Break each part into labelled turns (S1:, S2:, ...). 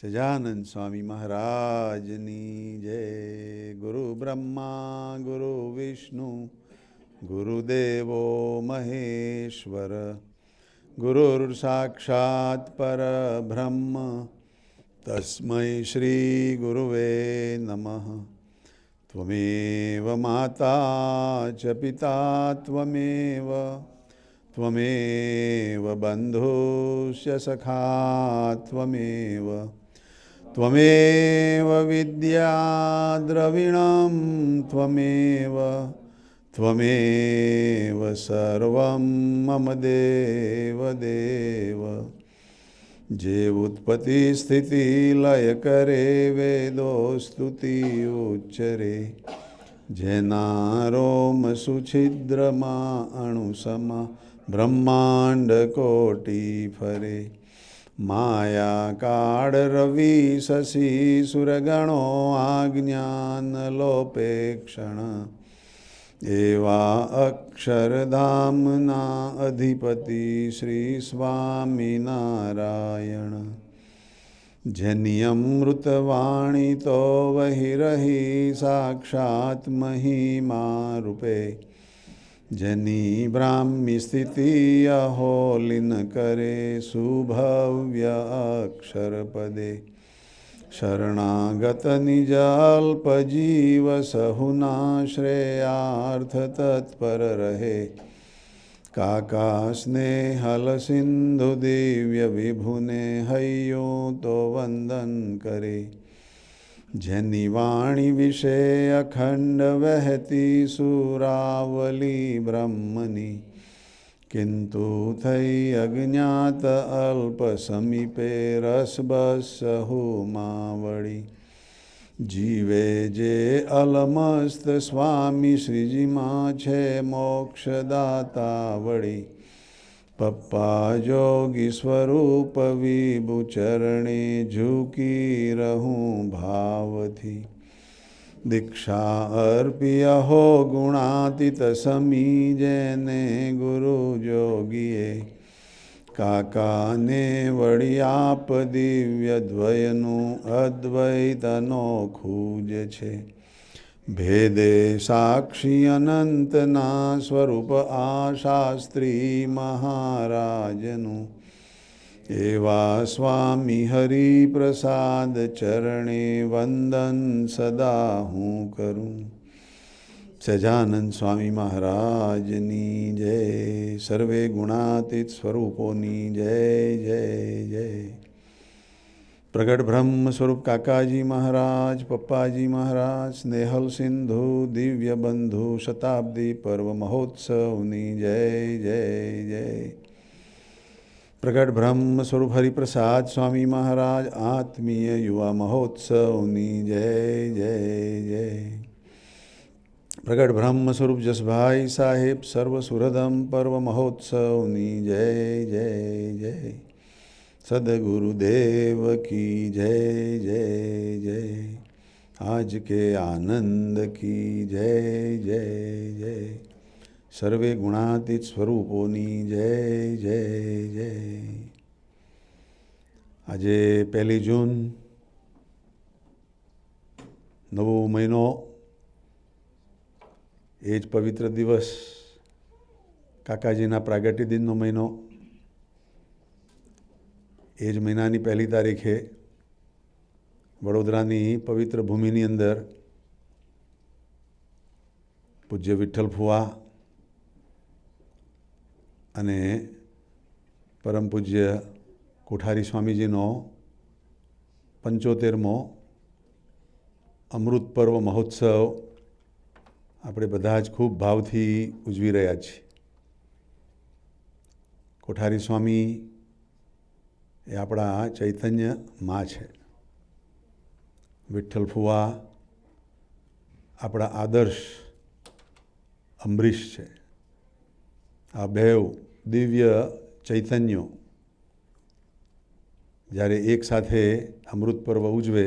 S1: સજાનંદ સ્વામી મહારાજની જય. ગુરુ બ્રહ્મા ગુરુ વિષ્ણુ ગુરુદેવો મહેશ્વર, ગુરુર સાક્ષાત પરબ્રહ્મ તસ્મૈ શ્રી ગુરુવે નમઃ. ત્વમેવ માતા ચ પિતા ત્વમેવ બંધુશ્ચ સખા ત્વમેવ વિદ્યા દ્રવિણમ ત્વમેવ સર્વં મમ દેવ દેવ. જે ઉત્પત્તિ સ્થિતિ લય કરે વેદો સ્તુતિ ઉચ્ચરે, જેના રોમ સુછિદ્રમાં અણુસમા બ્રહ્માંડ કોટી ફરે. માયા કાળ રવિ શશી સુરગણો આજ્ઞાન લોપે ક્ષણ, એવા અક્ષરધામના અધિપતિ શ્રી સ્વામિનારાયણ. જેની અમૃતવાણી તો વહી રહી સાક્ષાત મહિમા રૂપે, જેની બ્રાહ્મી સ્થિતિ અહોલિન કરે સુભવ્ય અક્ષર પદે. શરણાગત નિજ અલ્પ જીવ સહુના શ્રેયાર્થ તત્પર રહે. કાકા સ્નેહલ સિંધુ દિવ્ય વિભુને હૈયું તો વંદન કરે. જેની વાણી વિશે અખંડ વહેતી સુરાવલી બ્રહ્મની, કિંતુ થઈ અજ્ઞાત અલ્પ સમીપે રસબસ સહુમાવળી. જીવે જે અલમસ્ત સ્વામી શ્રીજીમાં છે મોક્ષદાતા વળી. પપ્પા જોગી સ્વરૂપ વિભુ ચરણે ઝૂકી રહું ભાવથી. દીક્ષા અર્પી અહો ગુણાતીત સમી જેને ગુરુ જોગીએ. કાકાને વળી આપ દિવ્ય દ્વયનું અદ્વૈતનો ખૂજ છે. ભેદે સાક્ષી અનંતના સ્વરૂપ આ શાસ્ત્રી મહારાજનું. એવા સ્વામી હરિપ્રસાદ ચરણે વંદન સદા હું કરું. સજાનંદ સ્વામી મહારાજની જય. સર્વે ગુણાતીત સ્વરૂપોની જય જય જય. પ્રગટ બ્રહ્મ સ્વરૂપ કાકાજી મહારાજ, પપ્પાજી મહારાજ, સ્નેહલ સિંધુ દિવ્ય બંધુ શતાબ્દી પર્વ મહોત્સવની જય જય જય. પ્રગટ બ્રહ્મ સ્વરૂપ હરિપ્રસાદ સ્વામી મહારાજ આત્મીય યુવા મહોત્સવની જય જય જય. પ્રગટ બ્રહ્મ સ્વરૂપ જસભાઈ સાહેબ સર્વ સુહૃદમ પર્વ મહોત્સવની જય જય જય. સદગુરુદેવ કી જય જય જય. આજ કે આનંદ કી જય જય જય. સર્વે ગુણાતીત સ્વરૂપોની જય જય જય. આજે 1 જૂન, નવો મહિનો, એ જ પવિત્ર દિવસ, કાકાજીના પ્રાગટ્ય દિનનો મહિનો. એ જ મહિનાની 1 તારીખે વડોદરાની પવિત્ર ભૂમિની અંદર પૂજ્ય વિઠ્ઠલ ફુવા અને પરમ પૂજ્ય કોઠારી સ્વામીજીનો 75મો અમૃત પર્વ મહોત્સવ આપણે બધા જ ખૂબ ભાવથી ઉજવી રહ્યા છીએ. કોઠારી સ્વામી એ આપણા ચૈતન્ય માં છે. વિઠ્ઠલ ફુવા આપણા આદર્શ અંબરીશ છે. આ બેવ દિવ્ય ચૈતન્યો જ્યારે એક સાથે અમૃત પર્વ ઉજવે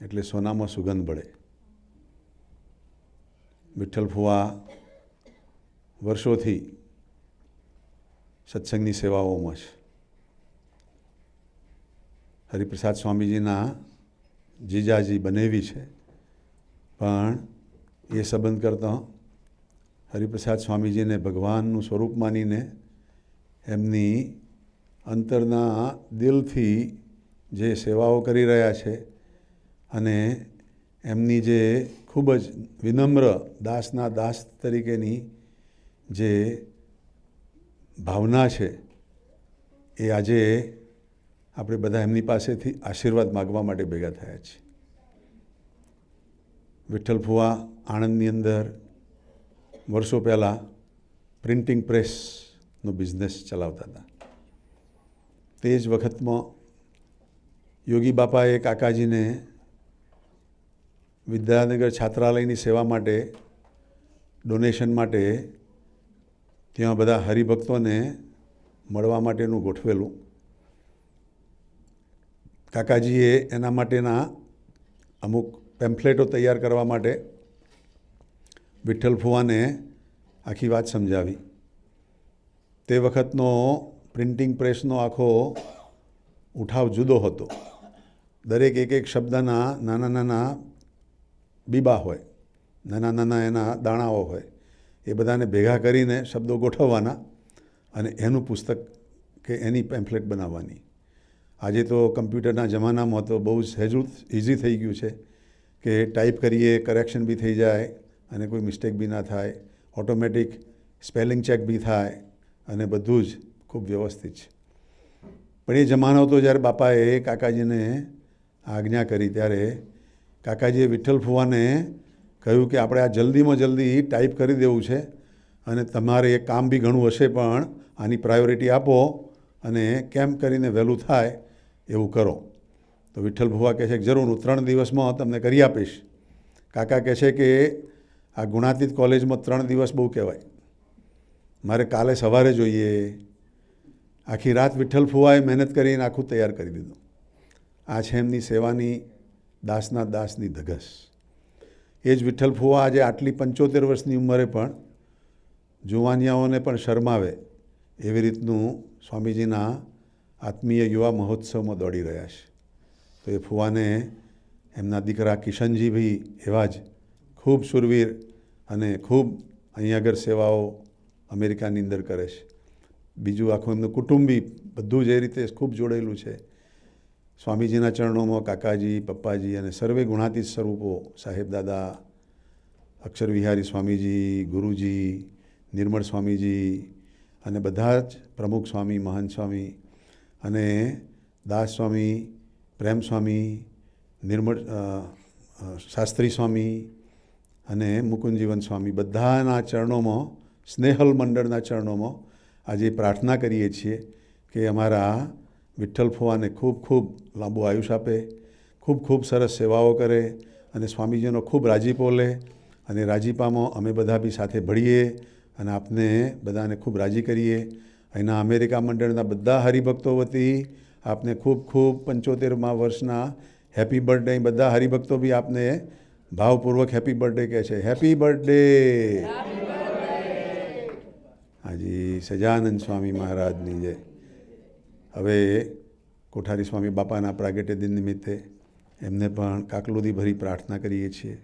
S1: એટલે સોનામાં સુગંધ પડે. વિઠ્ઠલ ફુવા વર્ષોથી સત્સંગની સેવાઓમાં છે. હરિપ્રસાદ સ્વામીજીના જીજાજી બનેવી છે, પણ એ સંબંધ કરતાં હરિપ્રસાદ સ્વામીજીને ભગવાનનું સ્વરૂપ માનીને એમની અંતરના દિલથી જે સેવાઓ કરી રહ્યા છે અને એમની જે ખૂબ જ વિનમ્ર દાસના દાસ તરીકેની જે ભાવના છે, એ આજે આપણે બધા એમની પાસેથી આશીર્વાદ માગવા માટે ભેગા થયા છીએ. વિઠ્ઠલ ફુવા આણંદની અંદર વર્ષો પહેલાં પ્રિન્ટિંગ પ્રેસનો બિઝનેસ ચલાવતા હતા. તે જ વખતમાં યોગી બાપાએ કાકાજીને વિદ્યાનગર છાત્રાલયની સેવા માટે ડોનેશન માટે ત્યાં બધા હરિભક્તોને મળવા માટેનું ગોઠવેલું. કાકાજીએ એના માટેના અમુક પેમ્ફલેટો તૈયાર કરવા માટે વિઠ્ઠલ ફુવાને આખી વાત સમજાવી. તે વખતનો પ્રિન્ટિંગ પ્રેસનો આખો ઉઠાવ જુદો હતો. દરેક એક શબ્દના નાના નાના બીબા હોય, નાના નાના એના દાણાઓ હોય, એ બધાને ભેગા કરીને શબ્દો ગોઠવવાના અને એનું પુસ્તક કે એની પેમ્ફલેટ બનાવવાની. આજે તો કમ્પ્યુટરના જમાનામાં તો બહુ સહેજું ઇઝી થઈ ગયું છે કે ટાઈપ કરીએ, કરેક્શન બી થઈ જાય અને કોઈ મિસ્ટેક બી ના થાય, ઓટોમેટિક સ્પેલિંગ ચેક બી થાય અને બધું જ ખૂબ વ્યવસ્થિત છે. પણ એ જમાનો તો જ્યારે બાપાએ કાકાજીને આજ્ઞા કરી ત્યારે કાકાજીએ વિઠ્ઠલ ફુવાને કહ્યું કે આપણે આ જલ્દીમાં જલ્દી ટાઈપ કરી દેવું છે અને તમારે એ કામ બી ઘણું હશે, પણ આની પ્રાયોરિટી આપો અને કેમ કરીને વહેલું થાય એવું કરો. તો વિઠ્ઠલ ફુવા કહે છે કે જરૂર, હું 3 દિવસમાં તમને કરી આપીશ. કાકા કહે છે કે આ ગુણાતીત કોલેજમાં 3 દિવસ બહુ કહેવાય, મારે કાલે સવારે જોઈએ. આખી રાત વિઠ્ઠલ ફુવાએ મહેનત કરીને આખું તૈયાર કરી દીધું. આ છે એમની સેવાની દાસના દાસની ધગસ. એ જ વિઠ્ઠલ ફુવા આજે આટલી 75 વર્ષની ઉંમરે પણ જુવાનિયાઓને પણ શરમાવે એવી રીતનું સ્વામીજીના આત્મીય યુવા મહોત્સવમાં દોડી રહ્યા છે. તો એ ફુવાને એમના દીકરા કિશનજી બી એવા જ ખૂબ શૂરવીર અને ખૂબ અહીંયા આગળ સેવાઓ અમેરિકાની અંદર કરે છે. બીજું આખું એમનું કુટુંબી બધું જ એ રીતે ખૂબ જોડેલું છે. સ્વામીજીના ચરણોમાં કાકાજી, પપ્પાજી અને સર્વે ગુણાતીત સ્વરૂપો, સાહેબ દાદા, અક્ષર વિહારી સ્વામીજી, ગુરુજી, નિર્મળ સ્વામીજી અને બધા જ પ્રમુખ સ્વામી, મહંત સ્વામી અને દાસ સ્વામી, પ્રેમ સ્વામી, નિર્મળ શાસ્ત્રી સ્વામી અને મુકુંદજીવન સ્વામી, બધાના ચરણોમાં, સ્નેહલ મંડળના ચરણોમાં આજે પ્રાર્થના કરીએ છીએ કે અમારા વિઠ્ઠલ ફુવાને ખૂબ ખૂબ લાંબુ આયુષ્ય આપે, ખૂબ ખૂબ સરસ સેવાઓ કરે અને સ્વામીજીનો ખૂબ રાજીપો લે અને રાજીપામાં અમે બધા બી સાથે ભળીએ અને આપને બધાને ખૂબ રાજી કરીએ. અહીંના અમેરિકા મંડળના બધા હરિભક્તો વતી આપને ખૂબ ખૂબ 75મા વર્ષના હેપી બર્થડે. બધા હરિભક્તો બી આપને ભાવપૂર્વક હેપી બર્થડે કહે છે. Happy birthday. હાજી સજાનંદ સ્વામી મહારાજની જય. હવે કોઠારી સ્વામી બાપાના પ્રાગટ્ય દિન નિમિત્તે એમને પણ કાકલુદી ભરી પ્રાર્થના કરીએ છીએ.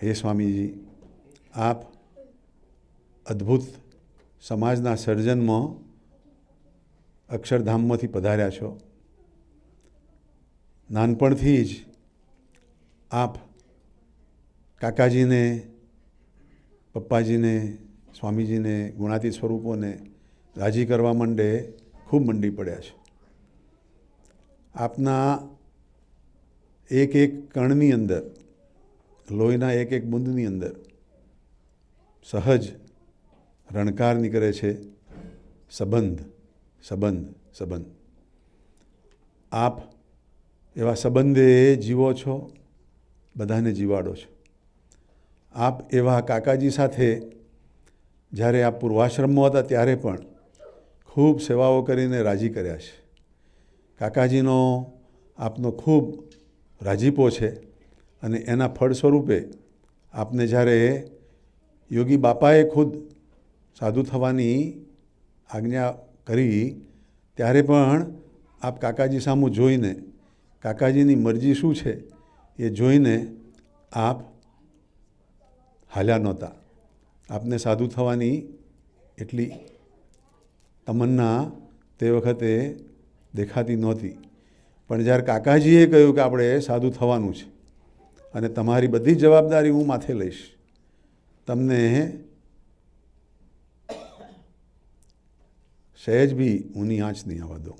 S1: હે સ્વામીજી, આપ અદ્ભુત સમાજના સર્જનમાં અક્ષરધામમાંથી પધાર્યા છો. નાનપણથી જ આપ કાકાજીને, પપ્પાજીને, સ્વામીજીને, ગુણાતીત સ્વરૂપોને રાજી કરવા માંડે ખૂબ મંડી પડ્યા છે. આપના એક એક કણની અંદર, લોહીના એક એક બુંદની અંદર સહજ રણકાર નીકળે છે સંબંધ, સંબંધ, સંબંધ. આપ એવા સંબંધે જીવો છો, બધાને જીવાડો છો. આપ એવા કાકાજી સાથે જ્યારે આપ પૂર્વાશ્રમમાં હતા ત્યારે પણ ખૂબ સેવાઓ કરીને રાજી કર્યા છે. કાકાજીનો આપનો ખૂબ રાજીપો છે અને એના ફળ સ્વરૂપે આપને જ્યારે યોગી બાપાએ ખુદ સાધુ થવાની આજ્ઞા કરી ત્યારે પણ આપ કાકાજી સામું જોઈને કાકાજીની મરજી શું છે એ જોઈને આપ હાલ્યા નહોતા. આપને સાધુ થવાની એટલી તમન્ના તે વખતે દેખાતી નહોતી. પણ જ્યારે કાકાજીએ કહ્યું કે આપણે સાધુ થવાનું છે અને તમારી બધી જવાબદારી હું માથે લઈશ, તમને સહેજ બી ઊની આંચ નહીં આવવા દઉં.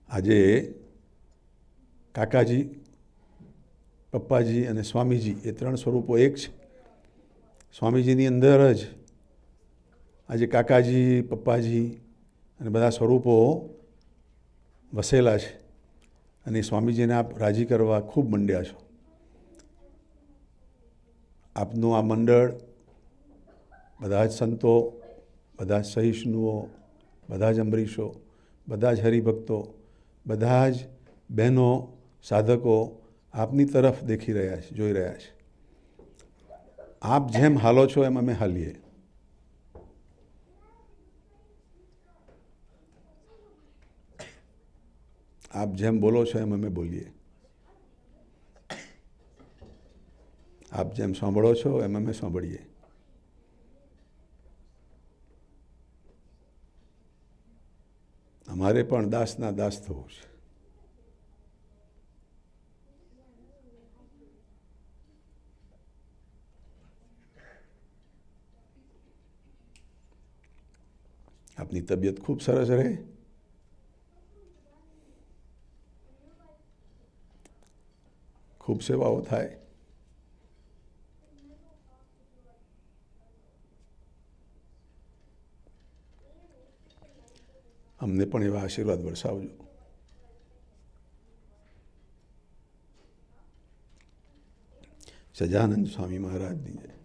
S1: આજે કાકાજી, પપ્પાજી અને સ્વામીજી એ ત્રણ સ્વરૂપો એક છે. સ્વામીજીની અંદર જ આજે કાકાજી, પપ્પાજી અને બધા સ્વરૂપો વસેલા છે અને સ્વામીજીને આપ રાજી કરવા ખૂબ મંડ્યા છો. આપનું આ મંડળ બધા જ સંતો, બધા જ સહિષ્ણુઓ, બધા જ અંબરીશો, બધા જ હરિભક્તો, બધા જ બહેનો, સાધકો આપની તરફ દેખી રહ્યા છે, જોઈ રહ્યા છે. આપ જેમ હાલો છો એમ અમે હાલીએ. આપ જેમ બોલો છો એમ અમે બોલીએ. આપ જેમ સાંભળો છો એમ અમે સાંભળીએ. અમારે પણ દાસના દાસ થવું છે. આપની તબિયત ખૂબ સરસ રહે. ખૂબ સેવાઓ થાય. અમને પણ એવા આશીર્વાદ વરસાવજો. સજાનંદ સ્વામી મહારાજની જય.